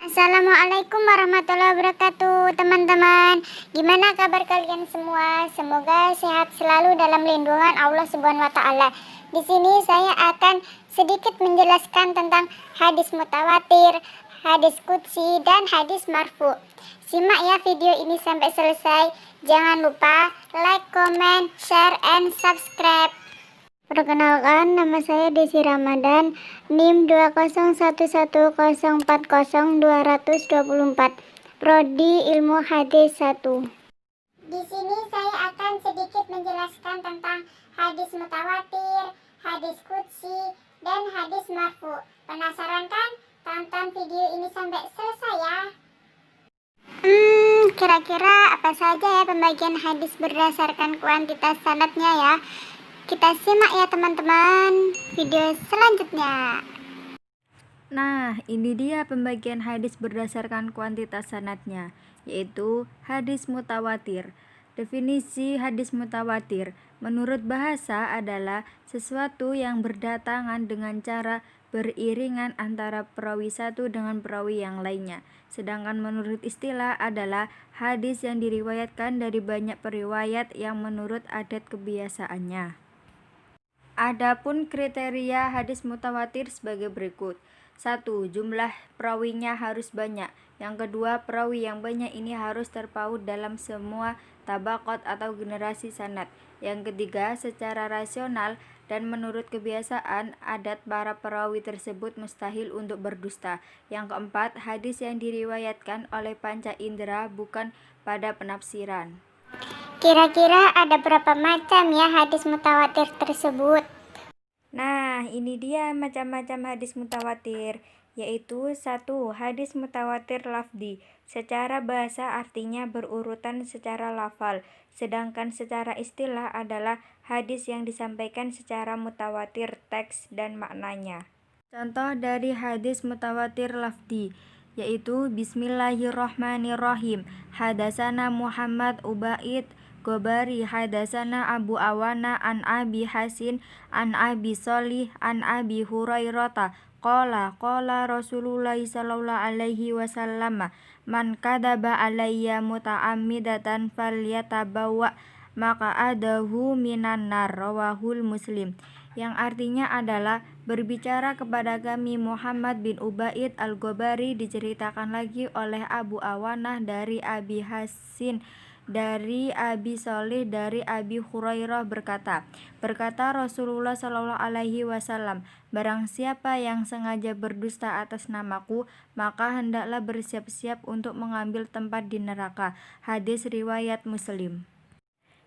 Assalamualaikum warahmatullahi wabarakatuh, teman-teman. Gimana kabar kalian semua? Semoga sehat selalu dalam lindungan Allah Subhanahu wa taala. Di sini saya akan sedikit menjelaskan tentang hadis mutawatir, hadis qudsi, dan hadis marfu. Simak ya video ini sampai selesai. Jangan lupa like, comment, share, and subscribe. Perkenalkan, nama saya Desi Ramadan, NIM 201140224, Prodi Ilmu Hadis 1. Di sini saya akan sedikit menjelaskan tentang hadis mutawatir, hadis qudsi, dan hadis marfu. Penasaran kan? Tonton video ini sampai selesai ya. Kira-kira apa saja ya pembagian hadis berdasarkan kuantitas sanadnya ya? Kita simak ya teman-teman video selanjutnya. Nah, ini dia pembagian hadis berdasarkan kuantitas sanadnya, yaitu hadis mutawatir. Definisi hadis mutawatir menurut bahasa adalah sesuatu yang berdatangan dengan cara beriringan antara perawi satu dengan perawi yang lainnya. Sedangkan menurut istilah adalah hadis yang diriwayatkan dari banyak periwayat yang menurut adat kebiasaannya. Adapun kriteria hadis mutawatir sebagai berikut. 1. Jumlah perawinya harus banyak. Yang kedua, perawi yang banyak ini harus terpaut dalam semua tabaqat atau generasi sanad. Yang ketiga, secara rasional dan menurut kebiasaan adat para perawi tersebut mustahil untuk berdusta. Yang keempat, hadis yang diriwayatkan oleh panca indera bukan pada penafsiran. Kira-kira ada berapa macam ya hadis mutawatir tersebut? Nah, ini dia macam-macam hadis mutawatir, yaitu 1. Hadis mutawatir lafzi. Secara bahasa artinya berurutan secara lafal, sedangkan secara istilah adalah hadis yang disampaikan secara mutawatir teks dan maknanya. Contoh dari hadis mutawatir lafzi yaitu Bismillahirrahmanirrahim. Hadasana Muhammad Ubaid Gobari hadasana Abu Awana an Abi Hasin an Abi Solih an Abi Hurairata qala Rasulullah sallallahu alaihi wasallam man kadaba alayya muta'ammidatan falyatabawa maq'adahu minan nar, rawahul Muslim. Yang artinya adalah berbicara kepada kami Muhammad bin Ubaid al-Gobari diceritakan lagi oleh Abu Awanah dari Abi Hasin dari Abi Solih dari Abi Hurairah berkata Rasulullah Shallallahu Alaihi Wasallam, barang siapa yang sengaja berdusta atas namaku, maka hendaklah bersiap-siap untuk mengambil tempat di neraka. Hadis riwayat Muslim.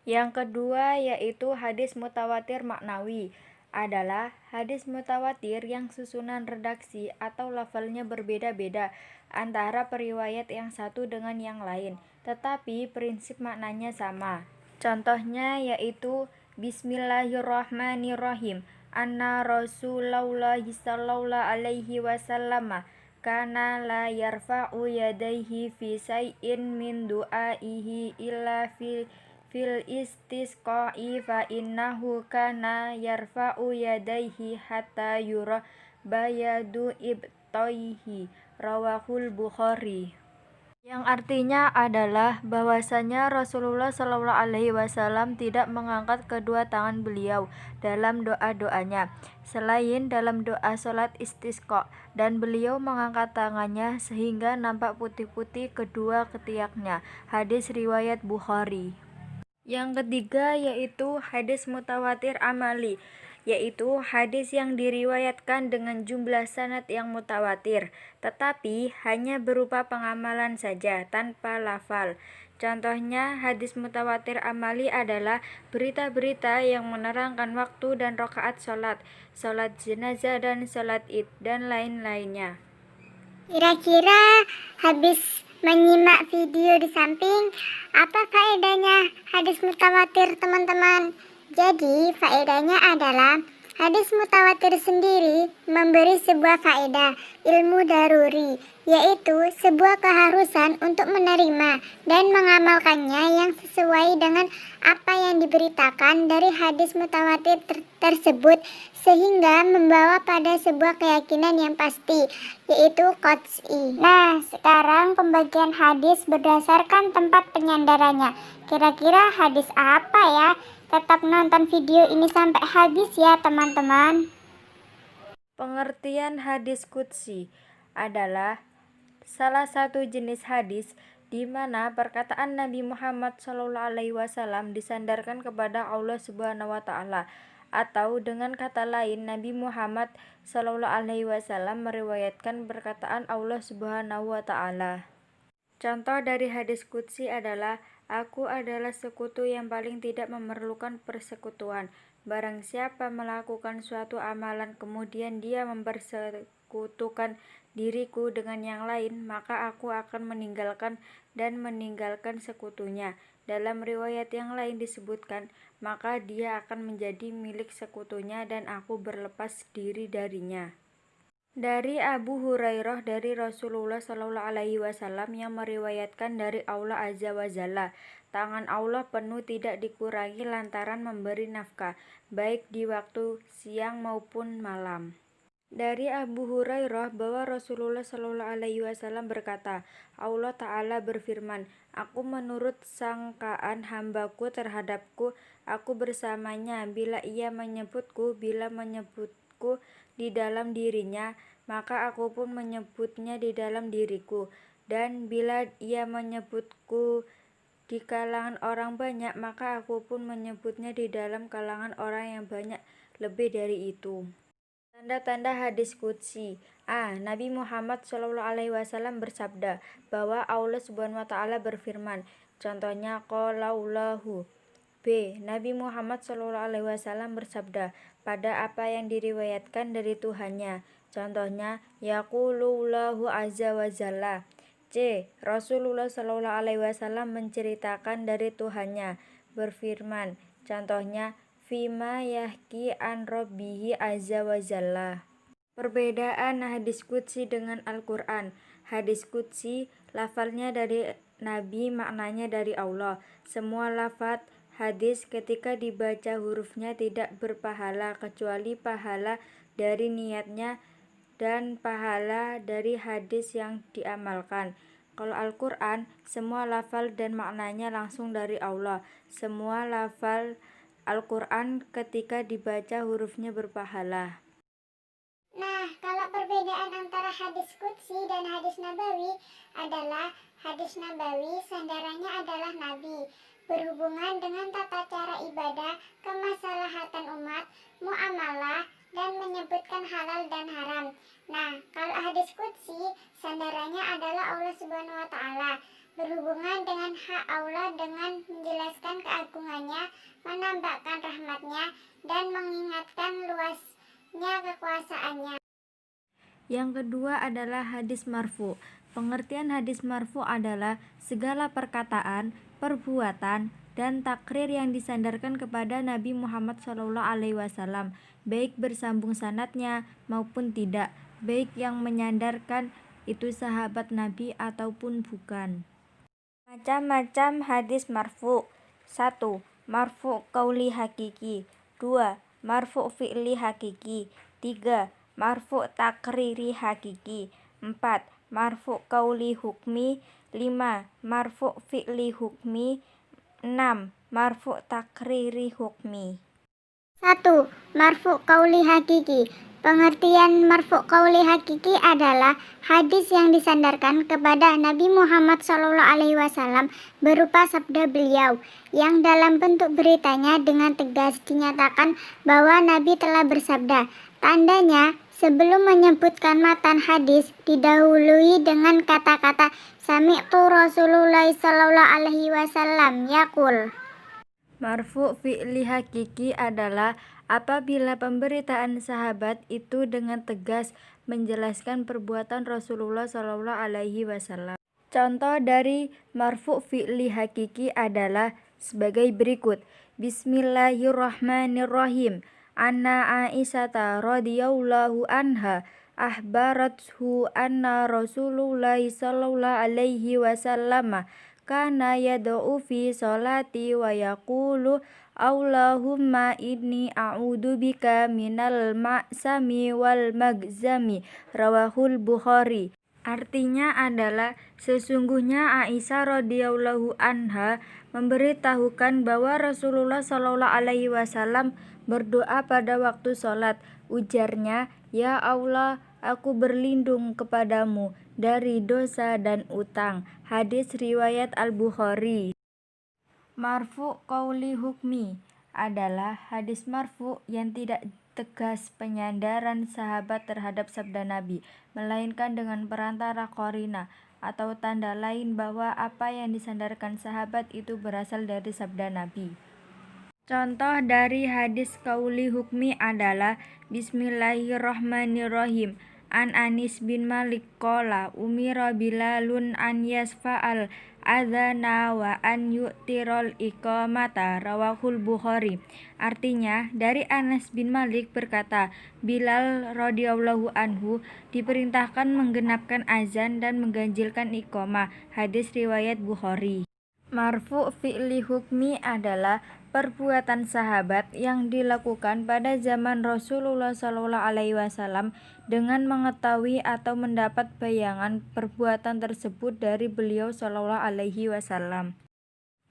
Yang kedua yaitu hadis mutawatir maknawi, adalah hadis mutawatir yang susunan redaksi atau lafalnya berbeda-beda antara periwayat yang satu dengan yang lain, tetapi prinsip maknanya sama. Contohnya yaitu Bismillahirrahmanirrahim. Anna Rasulullah sallallahu alaihi wasallam kana la yarfa'u yadayhi fi syai'in min du'aihi illa fil istisqa'i fa innahu kana yarfa'u yadayhi hatta yura bayadu ibtaihi, rawahul Bukhari. Yang artinya adalah bahwasanya Rasulullah Shallallahu Alaihi Wasallam tidak mengangkat kedua tangan beliau dalam doa-doanya selain dalam doa sholat istisqa, dan beliau mengangkat tangannya sehingga nampak putih-putih kedua ketiaknya. Hadis riwayat Bukhari. Yang ketiga yaitu hadis mutawatir amali, yaitu hadis yang diriwayatkan dengan jumlah sanad yang mutawatir, tetapi hanya berupa pengamalan saja tanpa lafal. Contohnya hadis mutawatir amali adalah berita-berita yang menerangkan waktu dan rakaat sholat jenazah dan sholat id dan lain-lainnya. Kira-kira habis menyimak video di samping, apa faedahnya hadis mutawatir teman-teman? Jadi faedahnya adalah hadis mutawatir sendiri memberi sebuah faedah ilmu daruri, yaitu sebuah keharusan untuk menerima dan mengamalkannya yang sesuai dengan apa yang diberitakan dari hadis mutawatir tersebut, sehingga membawa pada sebuah keyakinan yang pasti, yaitu qat'i. Nah, sekarang pembagian hadis berdasarkan tempat penyandarannya. Kira-kira hadis apa ya? Tetap nonton video ini sampai habis ya teman-teman. Pengertian hadis qudsi adalah salah satu jenis hadis di mana perkataan Nabi Muhammad SAW disandarkan kepada Allah Subhanahu wa taala, atau dengan kata lain Nabi Muhammad SAW meriwayatkan perkataan Allah Subhanahu wa taala. Contoh dari hadis qudsi adalah, aku adalah sekutu yang paling tidak memerlukan persekutuan. Barang siapa melakukan suatu amalan kemudian dia mempersekutukan diriku dengan yang lain, maka aku akan meninggalkan dan meninggalkan sekutunya. Dalam riwayat yang lain disebutkan, maka dia akan menjadi milik sekutunya dan aku berlepas diri darinya. Dari Abu Hurairah dari Rasulullah SAW yang meriwayatkan dari Allah Azza wa Jalla, tangan Allah penuh tidak dikurangi lantaran memberi nafkah, baik di waktu siang maupun malam. Dari Abu Hurairah bahwa Rasulullah SAW berkata, Allah Ta'ala berfirman, aku menurut sangkaan hambaku terhadapku, aku bersamanya bila ia menyebutku, bila menyebutku di dalam dirinya, maka aku pun menyebutnya di dalam diriku, dan bila ia menyebutku di kalangan orang banyak, maka aku pun menyebutnya di dalam kalangan orang yang banyak lebih dari itu. Tanda-tanda hadis qudsi. A. Nabi Muhammad SAW bersabda bahwa Allah Subhanahu wa taala berfirman. Contohnya qaulullahu. B. Nabi Muhammad SAW bersabda pada apa yang diriwayatkan dari Tuhannya. Contohnya yaqulullahu azza wa jalla. C. Rasulullah SAW menceritakan dari Tuhannya berfirman. Contohnya fima yahki an rabbihi azza wa jalla. Perbedaan hadis qudsi dengan Al-Quran. Hadis qudsi lafalnya dari Nabi, maknanya dari Allah. Semua lafaz hadis ketika dibaca hurufnya tidak berpahala kecuali pahala dari niatnya dan pahala dari hadis yang diamalkan. Kalau Al-Quran, semua lafal dan maknanya langsung dari Allah. Semua lafal Al-Quran ketika dibaca hurufnya berpahala. Nah, kalau perbedaan antara hadis qudsi dan hadis nabawi adalah hadis nabawi sandarannya adalah Nabi, berhubungan dengan tata cara ibadah, kemaslahatan umat, muamalah, dan menyebutkan halal dan haram. Nah, kalau hadis qudsi sandarannya adalah Allah Subhanahu wa taala, berhubungan dengan hak Allah dengan menjelaskan keagungannya, menambahkan rahmatnya, dan mengingatkan luasnya kekuasaannya. Yang kedua adalah hadis marfu. Pengertian hadis marfu adalah segala perkataan, perbuatan, dan takrir yang disandarkan kepada Nabi Muhammad SAW, baik bersambung sanadnya maupun tidak, baik yang menyandarkan itu sahabat Nabi ataupun bukan. Macam-macam hadis marfu. 1. Marfu qauli hakiki. 2. Marfu fi'li hakiki. 3. Marfu takriri hakiki. 4. Marfu qauli hukmi. 5. Marfu fi'li hukmi. 6. Marfu takriri hukmi. 1. Marfu qauli hakiki. Pengertian marfu qauli hakiki adalah hadis yang disandarkan kepada Nabi Muhammad SAW berupa sabda beliau yang dalam bentuk beritanya dengan tegas dinyatakan bahwa Nabi telah bersabda. Tandanya, sebelum menyebutkan matan hadis didahului dengan kata-kata sami'tu Rasulullah SAW yaqul. Marfu fi'li hakiki adalah apabila pemberitaan sahabat itu dengan tegas menjelaskan perbuatan Rasulullah SAW. Contoh dari marfu fi'li hakiki adalah sebagai berikut. Bismillahirrahmanirrahim. Anna Aisyata radhiyallahu anha ahbarathu anna Rasulullah sallallahu alaihi wasallam kana yad'u fi sholati wa yaqulu Allahumma inni a'udzubika minal ma'sami wal magzami, rawahul Bukhari. Artinya adalah sesungguhnya Aisyah radhiyallahu anha memberitahukan bahwa Rasulullah Shallallahu alaihi wasallam berdoa pada waktu sholat. Ujarnya, "Ya Allah, aku berlindung kepadamu dari dosa dan utang." Hadis riwayat Al-Bukhari. Marfu qauli hukmi adalah hadis marfu yang tidak tegas penyandaran sahabat terhadap sabda Nabi, melainkan dengan perantara qarina atau tanda lain bahwa apa yang disandarkan sahabat itu berasal dari sabda Nabi. Contoh dari hadis qauli hukmi adalah Bismillahirrahmanirrahim. An Anis bin Malik qala umira Bilalun an yasfa'al adzana wa an yu'tirol iqamata, rawahul Bukhari. Artinya, dari Anas bin Malik berkata, Bilal radhiyallahu anhu diperintahkan menggenapkan azan dan mengganjilkan iqamah. Hadis riwayat Bukhari. Marfu fi'li hukmi adalah perbuatan sahabat yang dilakukan pada zaman Rasulullah Shallallahu alaihi wasallam dengan mengetahui atau mendapat bayangan perbuatan tersebut dari beliau Shallallahu alaihi wasallam.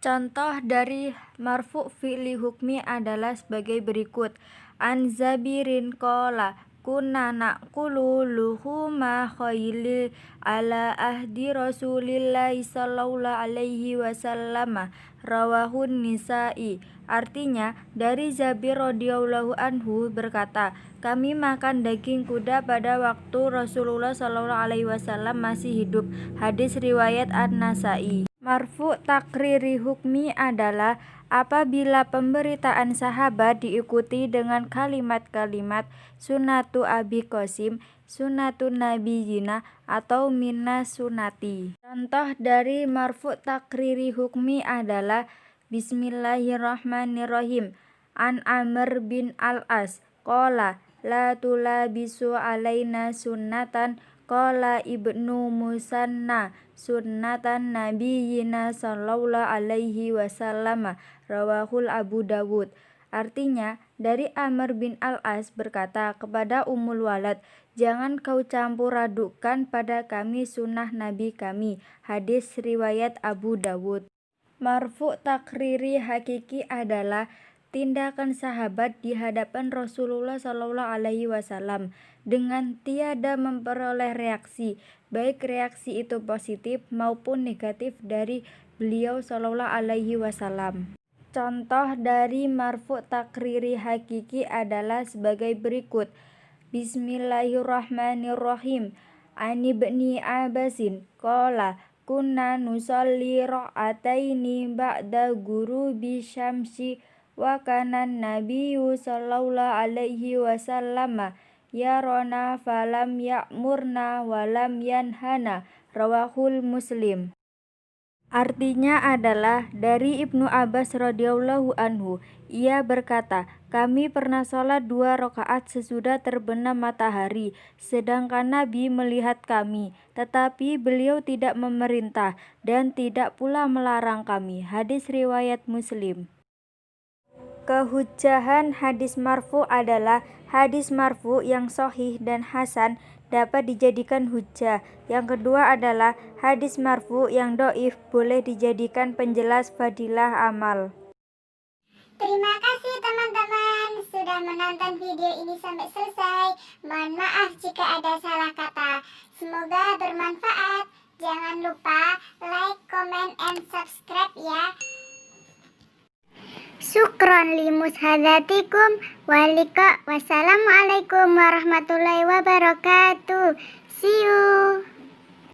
Contoh dari marfu fi'li hukmi adalah sebagai berikut. An Zabirin qala kunna naqulu luhuma khayli ala ahdi Rasulillahi sallallahu alaihi wasallam, rawahun Nisa'i. Artinya, dari Zabir radhiyallahu anhu berkata, kami makan daging kuda pada waktu Rasulullah sallallahu alaihi wasallam masih hidup. Hadis riwayat An-Nasa'i. Marfu takriri hukmi adalah apabila pemberitaan sahabat diikuti dengan kalimat-kalimat sunnatu Abi Qasim, sunnatun nabiyina, atau minna sunnati. Contoh dari marfu takriri hukmi adalah Bismillahirrahmanirrahim. An Amr bin Al-As qala la tulabisu alaina sunnatan qala Ibnu Musanna sunnatan nabiyina sallallahu alaihi wasallam, rawahul Abu Dawud. Artinya, dari Amr bin Al-As berkata kepada Ummul Walad, jangan kau campur adukan pada kami sunnah Nabi kami. Hadis riwayat Abu Dawud. Marfu takriri hakiki adalah tindakan sahabat di hadapan Rasulullah Shallallahu alaihi wasallam dengan tiada memperoleh reaksi, baik reaksi itu positif maupun negatif dari beliau Shallallahu alaihi wasallam. Contoh dari marfu takriri hakiki adalah sebagai berikut. Bismillahirrahmanirrahim. An Ibni Abbasin qala kunna nusalli ra'ataini ba'da gurubi syamsi wa kana nabiyyu sallallahu alaihi wasallam yarona falam ya'murna walam yanhana, rawahul Muslim. Artinya adalah dari Ibnu Abbas radhiyallahu anhu, ia berkata, kami pernah sholat 2 rakaat sesudah terbenam matahari, sedangkan Nabi melihat kami, tetapi beliau tidak memerintah dan tidak pula melarang kami. Hadis riwayat Muslim. Kehujjahan hadis marfu adalah hadis marfu yang sahih dan hasan dapat dijadikan hujjah. Yang kedua adalah hadis marfu yang dhaif boleh dijadikan penjelas fadilah amal. Terima kasih teman-teman sudah menonton video ini sampai selesai. Mohon maaf jika ada salah kata. Semoga bermanfaat. Jangan lupa like, comment, and subscribe ya. Syukron limushadatikum walika. Wassalamualaikum warahmatullahi wabarakatuh. See you.